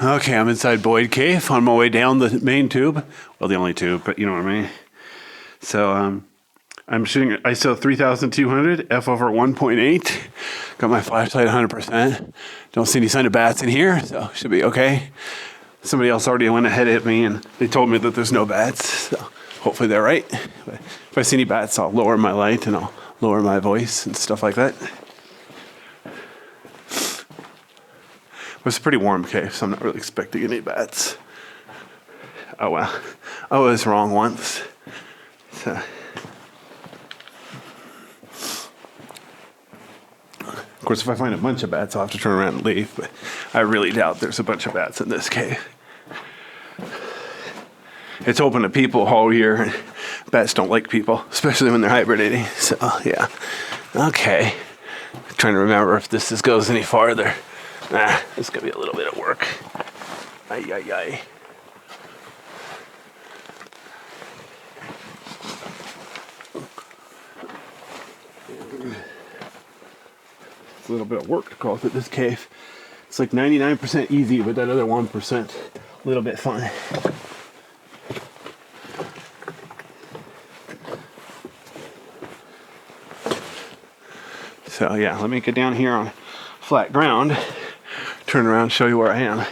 Okay, I'm inside Boyd Cave on my way down the main tube. Well, the only tube, but you know what I mean. So I'm shooting ISO 3200, f over 1.8. Got my flashlight 100%. Don't see any sign of bats in here, so should be okay. Somebody else already went ahead at me and they told me that there's no bats, so hopefully they're right. But if I see any bats, I'll lower my light and I'll lower my voice and stuff like that. It was a pretty warm cave, so I'm not really expecting any bats. Oh well, I was wrong once. So. Of course, if I find a bunch of bats, I'll have to turn around and leave, but I really doubt there's a bunch of bats in this cave. It's open to people all year, and bats don't like people, especially when they're hibernating. So, yeah. Okay. Trying to remember if this goes any farther. This could be a little bit of work. Ay, ay, ay. It's a little bit of work to crawl through this cave. It's like 99% easy, but that other 1%, a little bit fun. So yeah, let me get down here on flat ground, turn around, show you where I am.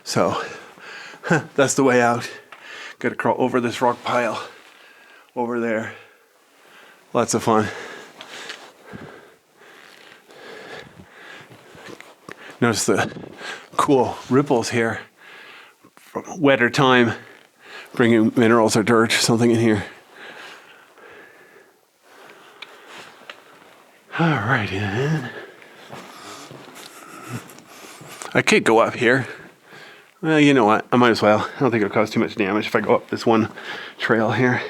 So that's the way out. Got to crawl over this rock pile over there. Lots of fun. Notice the cool ripples here from wetter time, bringing minerals or dirt or something in here. All right, then. I could go up here. Well, you know what? I might as well. I don't think it'll cause too much damage if I go up this one trail here.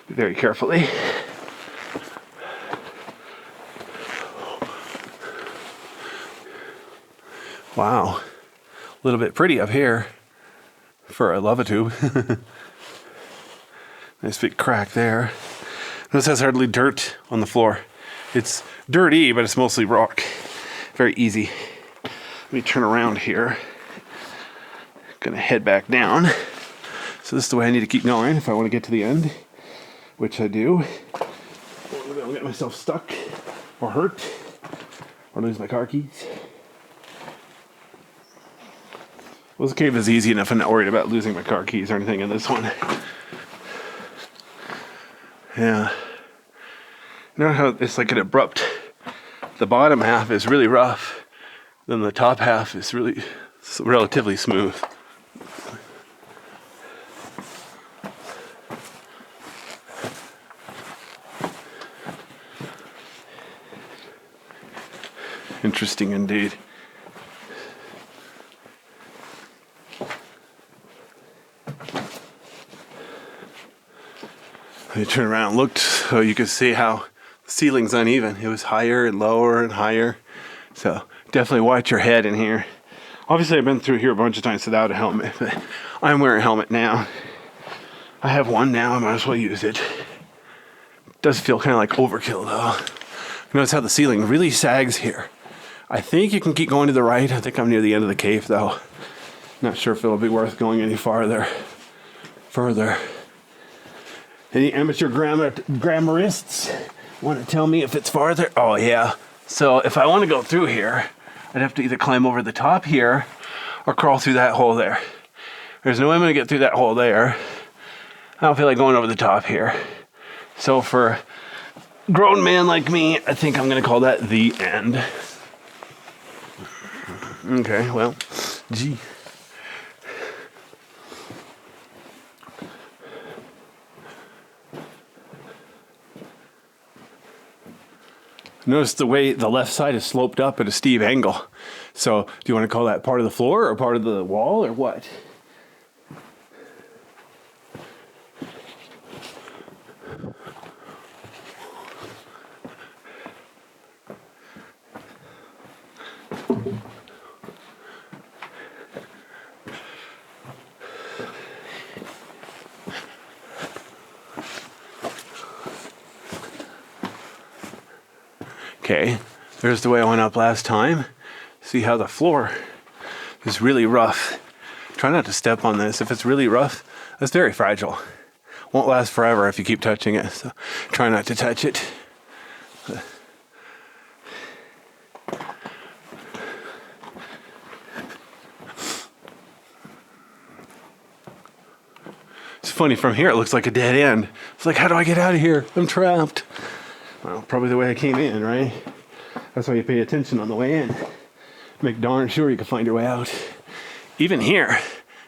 Very carefully. Wow. A little bit pretty up here for a lava tube. Nice big crack there. This has hardly dirt on the floor. It's dirty, but it's mostly rock. Very easy. Let me turn around here. Gonna head back down. So this is the way I need to keep going if I want to get to the end, which I do. Maybe I'll get myself stuck or hurt or lose my car keys. Well, this cave is easy enough. I'm not worried about losing my car keys or anything in this one. Yeah. You know how it's like an abrupt, the bottom half is really rough, then the top half is relatively smooth. Interesting indeed. I turned around and looked so you could see how the ceiling's uneven. It was higher and lower and higher. So definitely watch your head in here. Obviously I've been through here a bunch of times without a helmet, but I'm wearing a helmet now. I have one now, I might as well use it. It does feel kind of like overkill though. Notice how the ceiling really sags here. I think you can keep going to the right. I think I'm near the end of the cave though. Not sure if it'll be worth going any further. Any amateur grammarists want to tell me if it's farther? Oh yeah. So if I want to go through here, I'd have to either climb over the top here or crawl through that hole there. There's no way I'm going to get through that hole there. I don't feel like going over the top here. So for a grown man like me, I think I'm going to call that the end. Okay, well, gee. Notice the way the left side is sloped up at a steep angle. So do you want to call that part of the floor or part of the wall or what? Okay, there's the way I went up last time. See how the floor is really rough. Try not to step on this. If it's really rough, that's very fragile. Won't last forever if you keep touching it, so try not to touch it. It's funny, from here it looks like a dead end. It's like, how do I get out of here? I'm trapped. Well, probably the way I came in, right? That's why you pay attention on the way in. Make darn sure you can find your way out. Even here,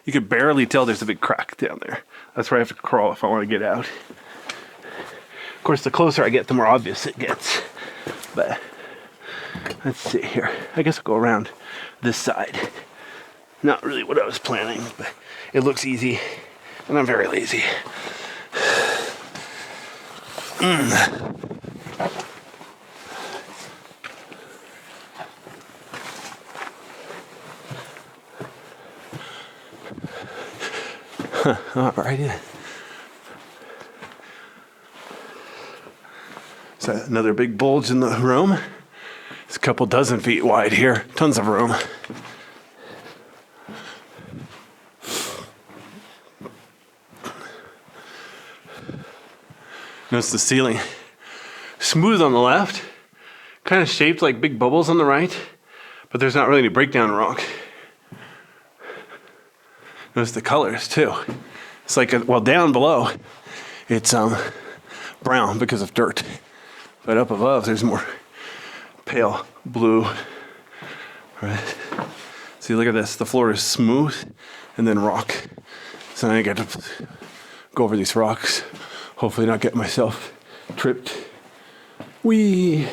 you could barely tell there's a big crack down there. That's where I have to crawl if I want to get out. Of course, the closer I get, the more obvious it gets. But let's see here. I guess I'll go around this side. Not really what I was planning, but it looks easy, and I'm very lazy. All right. So another big bulge in the room. It's a couple dozen feet wide here. Tons of room. Notice the ceiling. Smooth on the left. Kind of shaped like big bubbles on the right. But there's not really any breakdown rock. Notice the colors too. It's like, well, down below, it's brown because of dirt. But up above, there's more pale blue. Right? See, look at this. The floor is smooth and then rock. So now I get to go over these rocks. Hopefully not get myself tripped. Whee!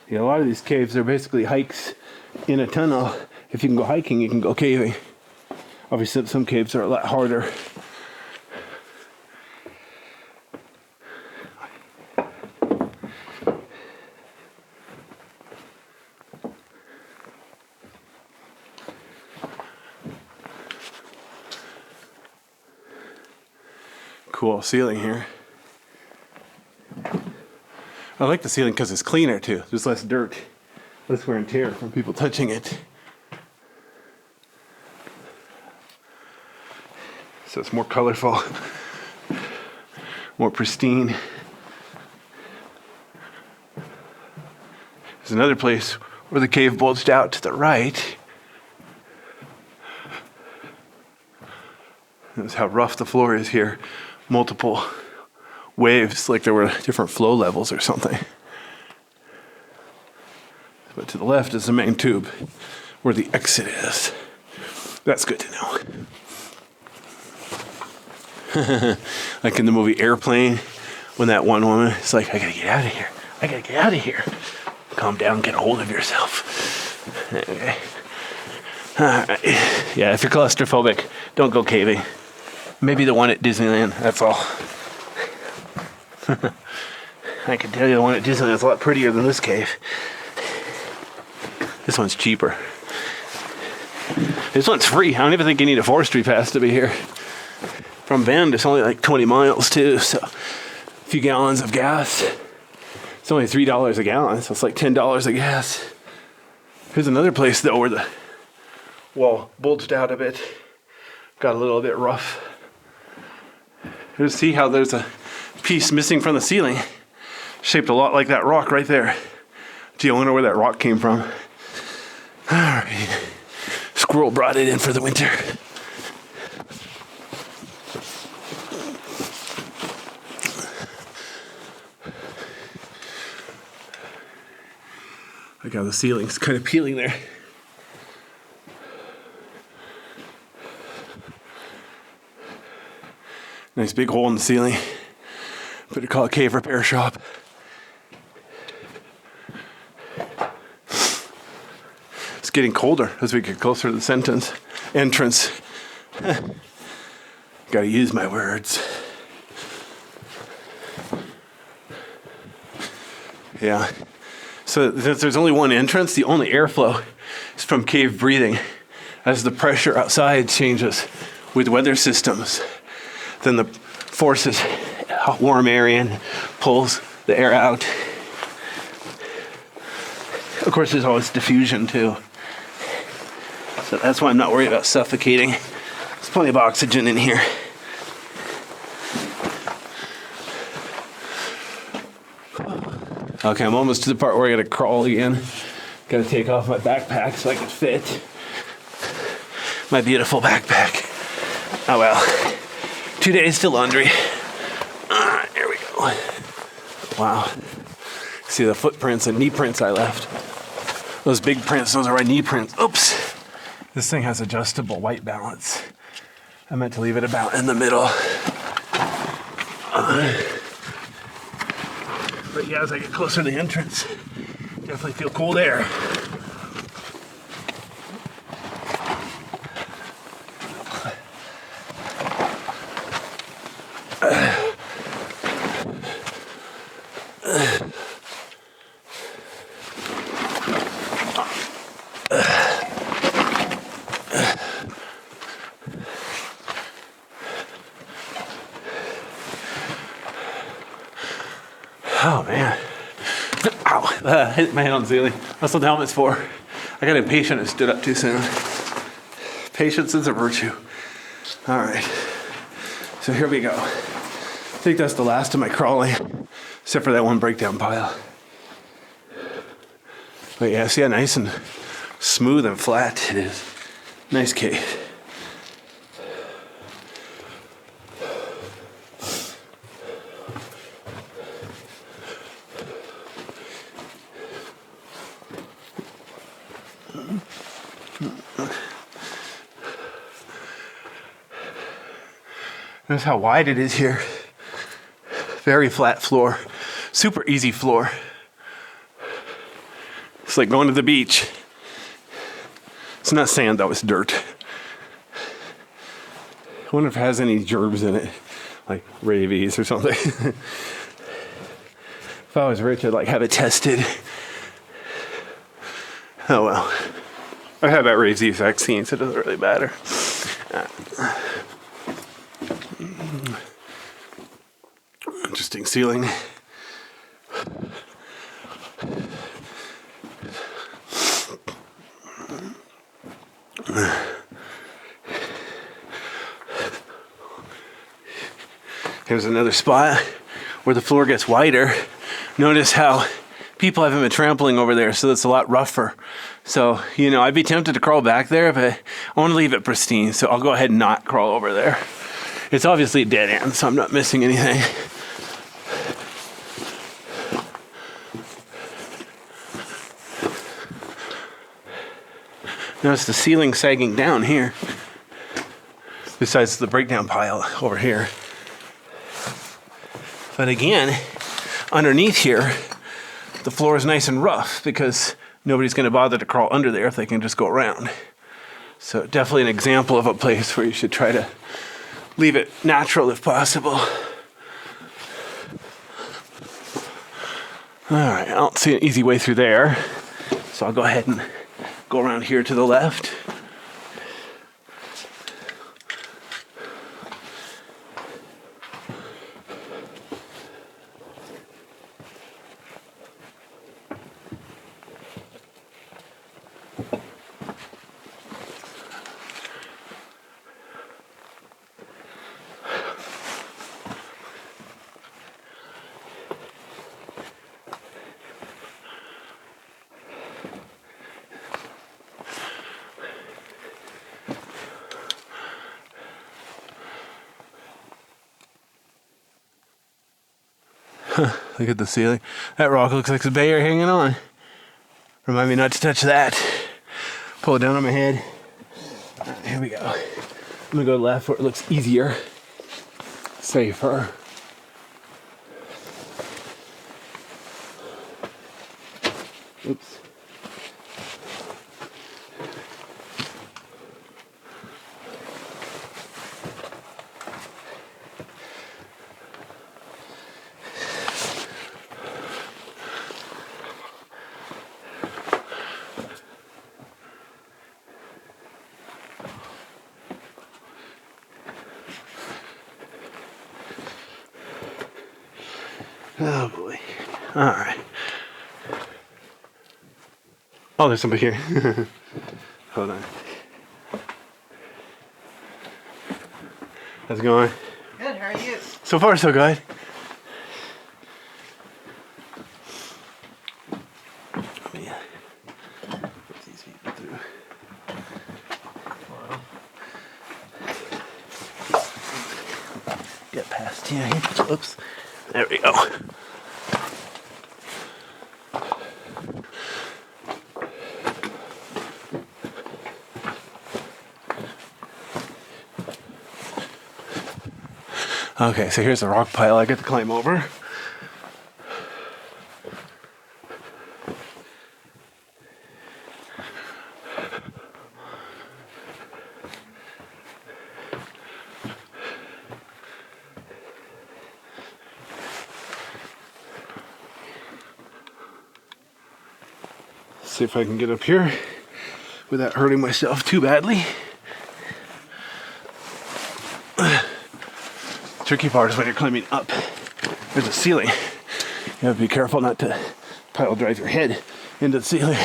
Yeah, a lot of these caves are basically hikes in a tunnel. If you can go hiking, you can go caving. Obviously, some caves are a lot harder. Cool ceiling here. I like the ceiling because it's cleaner too. There's less dirt, less wear and tear from people touching it. So it's more colorful, more pristine. There's another place where the cave bulged out to the right. Notice how rough the floor is here. Multiple waves, like there were different flow levels or something. But to the left is the main tube where the exit is. That's good to know. Like in the movie Airplane, when that one woman is like, I gotta get out of here. I gotta get out of here. Calm down, get a hold of yourself. Okay. Alright. Yeah, if you're claustrophobic, don't go caving. Maybe the one at Disneyland, that's all. I can tell you the one at Disneyland is a lot prettier than this cave. This one's cheaper. This one's free. I don't even think you need a forestry pass to be here. From Bend, it's only like 20 miles too, so a few gallons of gas. It's only $3 a gallon, so it's like $10 a gas. Here's another place though where the wall bulged out a bit. Got a little bit rough. Here's, see how there's a piece missing from the ceiling. Shaped a lot like that rock right there. Gee, I wonder where that rock came from. Alright. Squirrel brought it in for the winter. Look how the ceiling's kind of peeling there. Nice big hole in the ceiling. Better call a cave repair shop. It's getting colder as we get closer to the entrance. Gotta use my words. Yeah. So since there's only one entrance, the only airflow is from cave breathing. As the pressure outside changes with weather systems, then the forces warm air in, pulls the air out. Of course, there's always diffusion too. So that's why I'm not worried about suffocating. There's plenty of oxygen in here. Okay, I'm almost to the part where I gotta crawl again. Gotta take off my backpack so I can fit. My beautiful backpack. Oh well. 2 days to laundry. There we go. Wow. See the footprints and knee prints I left. Those big prints, those are my knee prints. Oops. This thing has adjustable white balance. I meant to leave it about in the middle. But yeah, as I get closer to the entrance, definitely feel cold air. Oh man. Ow. Hit my head on the ceiling. That's what the helmet's for. I got impatient and stood up too soon. Patience is a virtue. Alright. So here we go. I think that's the last of my crawling, except for that one breakdown pile. But yeah, see how nice and smooth and flat it is. Nice cave. Notice how wide it is here. Very flat floor. Super easy floor. It's like going to the beach. It's not sand though, it's dirt. I wonder if it has any germs in it, like rabies or something. If I was rich, I'd like have it tested. Oh well. I have that rabies vaccine, so it doesn't really matter. Interesting ceiling. Here's another spot where the floor gets wider. Notice how people haven't been trampling over there, so it's a lot rougher. So, you know, I'd be tempted to crawl back there, but I want to leave it pristine, so I'll go ahead and not crawl over there. It's obviously a dead end, so I'm not missing anything. Notice the ceiling sagging down here, besides the breakdown pile over here. But again, underneath here, the floor is nice and rough because nobody's going to bother to crawl under there if they can just go around. So definitely an example of a place where you should try to leave it natural if possible. All right, I don't see an easy way through there. So I'll go ahead and go around here to the left. Look at the ceiling. That rock looks like the bear hanging on. Remind me not to touch that. Pull it down on my head. All right, here we go. I'm gonna go left where it looks easier, safer. Oops. Oh boy. All right. Oh, there's somebody here. Hold on. How's it going? Good, how are you? So far, so good. Oh, yeah. Put these people through. Get past here. Oops. There we go. Okay, so here's a rock pile I get to climb over. See if I can get up here without hurting myself too badly. Tricky part is when you're climbing up. There's a ceiling. You have to be careful not to pile drive your head into the ceiling.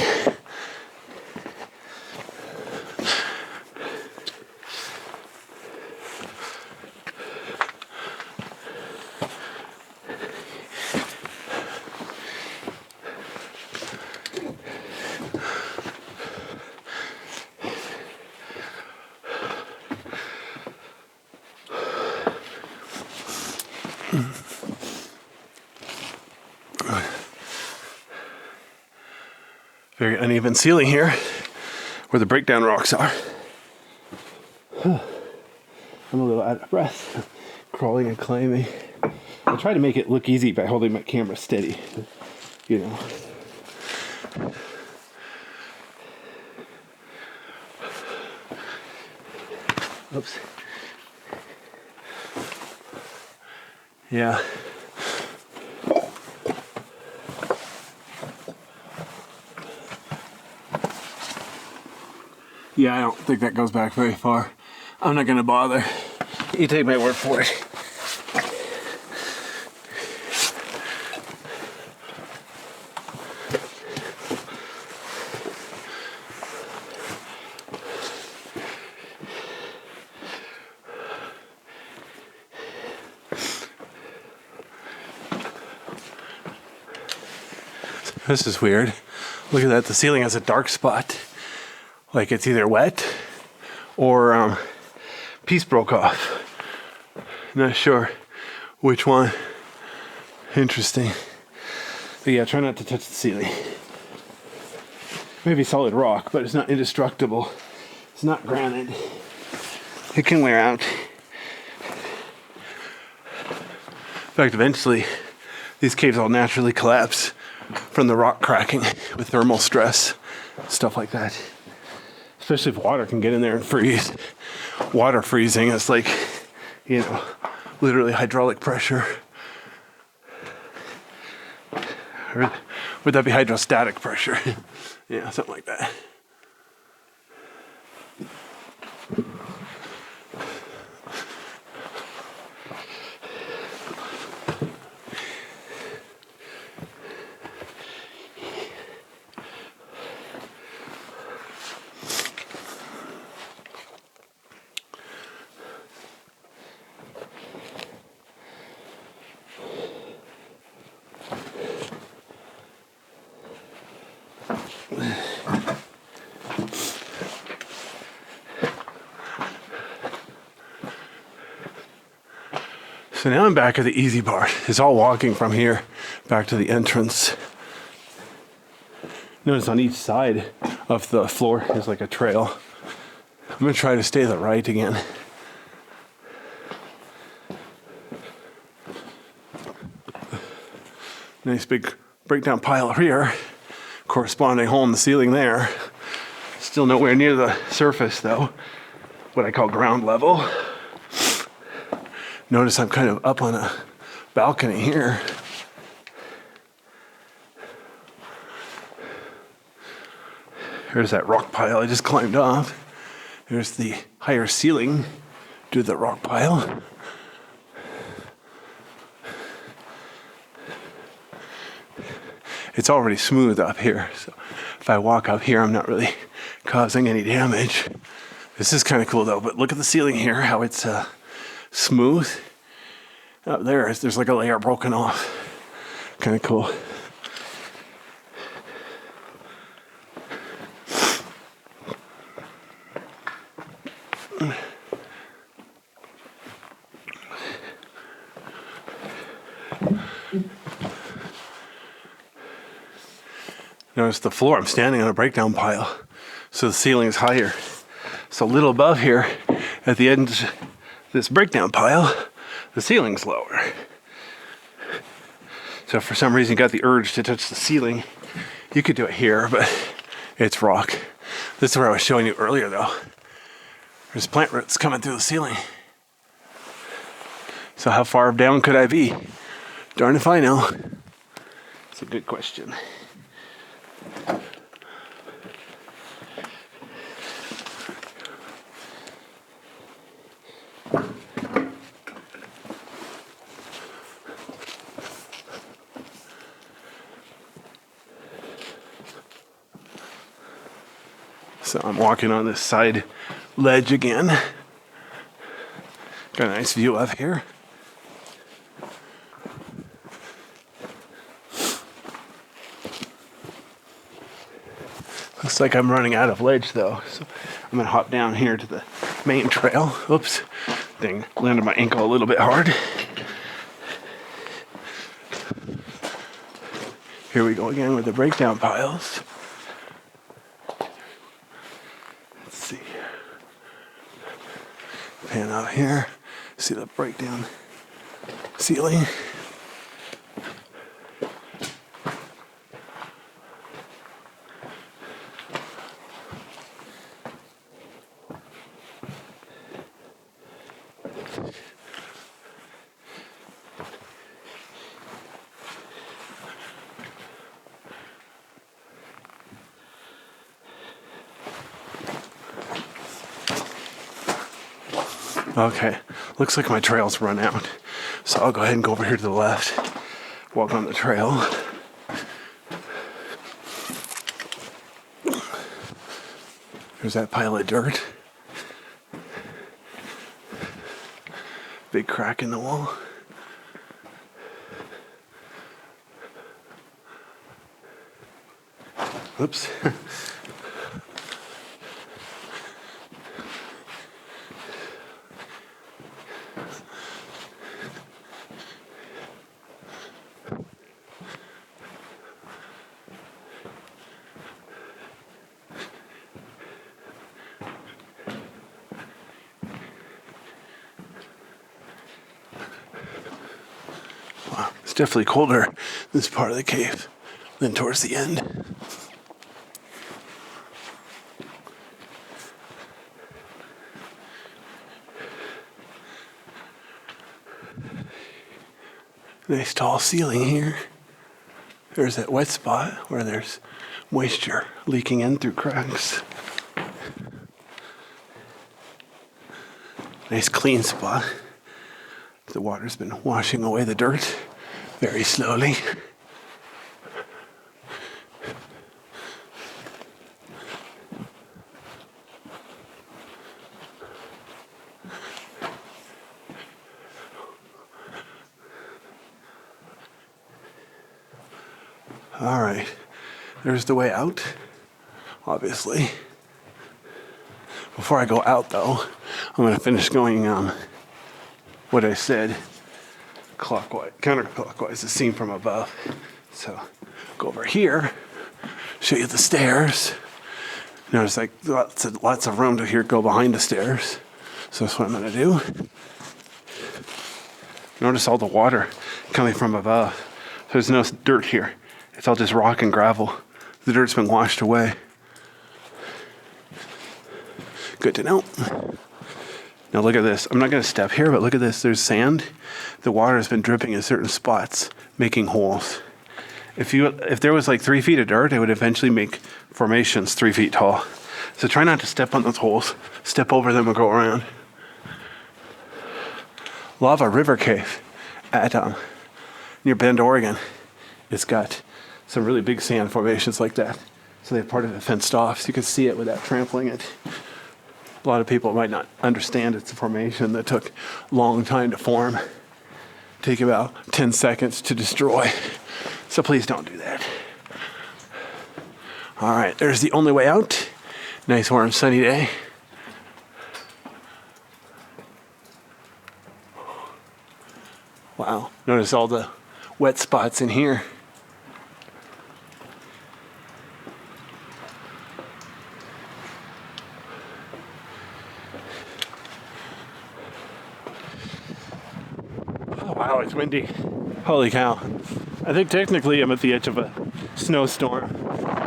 Very uneven ceiling here where the breakdown rocks are. I'm a little out of breath, crawling and climbing. I try to make it look easy by holding my camera steady, you know. Oops. Yeah. Yeah, I don't think that goes back very far. I'm not gonna bother. You take my word for it. This is weird. Look at that, the ceiling has a dark spot. Like it's either wet or piece broke off. Not sure which one. Interesting. But yeah, try not to touch the ceiling. Maybe solid rock, but it's not indestructible. It's not granite. It can wear out. In fact, eventually, these caves all naturally collapse from the rock cracking with thermal stress, stuff like that. Especially if water can get in there and freeze. Water freezing is like, you know, literally hydraulic pressure. Or would that be hydrostatic pressure? Yeah, something like that. So now I'm back at the easy part. It's all walking from here back to the entrance. Notice on each side of the floor is like a trail. I'm gonna try to stay to the right again. Nice big breakdown pile here. Corresponding hole in the ceiling there. Still nowhere near the surface though. What I call ground level. Notice I'm kind of up on a balcony here. Here's that rock pile I just climbed off. Here's the higher ceiling to the rock pile. it's already smooth up here. So if I walk up here, I'm not really causing any damage. This is kind of cool though, but look at the ceiling here, how it's smooth. Up there's like a layer broken off. Kind of cool. Notice the floor, I'm standing on a breakdown pile, so the ceiling is higher. So a little above here, at the end of this breakdown pile, the ceiling's lower. So if for some reason you got the urge to touch the ceiling, you could do it here, but it's rock. This is where I was showing you earlier though. There's plant roots coming through the ceiling. So how far down could I be? Darn if I know. It's a good question. So I'm walking on this side ledge again. Got a nice view up here. Looks like I'm running out of ledge though, so I'm gonna hop down here to the main trail. Oops, dang, landed my ankle a little bit hard. Here we go again with the breakdown piles. Let's see. Pan out here, see the breakdown ceiling. Okay, looks like my trail's run out. So I'll go ahead and go over here to the left, walk on the trail. There's that pile of dirt. Big crack in the wall. Oops. Wow, it's definitely colder this part of the cave than towards the end. Nice tall ceiling here. There's that wet spot where there's moisture leaking in through cracks. Nice clean spot. The water's been washing away the dirt very slowly. All right, there's the way out, obviously. Before I go out though, I'm gonna finish going what I said, clockwise, counterclockwise, as seen from above. So go over here, show you the stairs. Notice like lots of room to here go behind the stairs. So that's what I'm gonna do. Notice all the water coming from above. There's no dirt here. It's all just rock and gravel. The dirt's been washed away. Good to know. Now look at this. I'm not going to step here, but look at this. There's sand. The water has been dripping in certain spots, making holes. If there was like 3 feet of dirt, it would eventually make formations 3 feet tall. So try not to step on those holes. Step over them and go around. Lava River Cave at near Bend, Oregon. It's got some really big sand formations like that. So they have part of it fenced off so you can see it without trampling it. A lot of people might not understand it's a formation that took a long time to form. Take about 10 seconds to destroy. So please don't do that. All right, there's the only way out. Nice warm sunny day. Wow, notice all the wet spots in here. Oh, wow, it's windy. Holy cow. I think technically I'm at the edge of a snowstorm.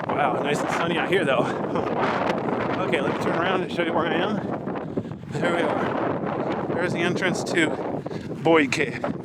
Wow, nice and sunny out here though. Okay, let me turn around and show you where I am. There we are. There's the entrance to Boyd Cave.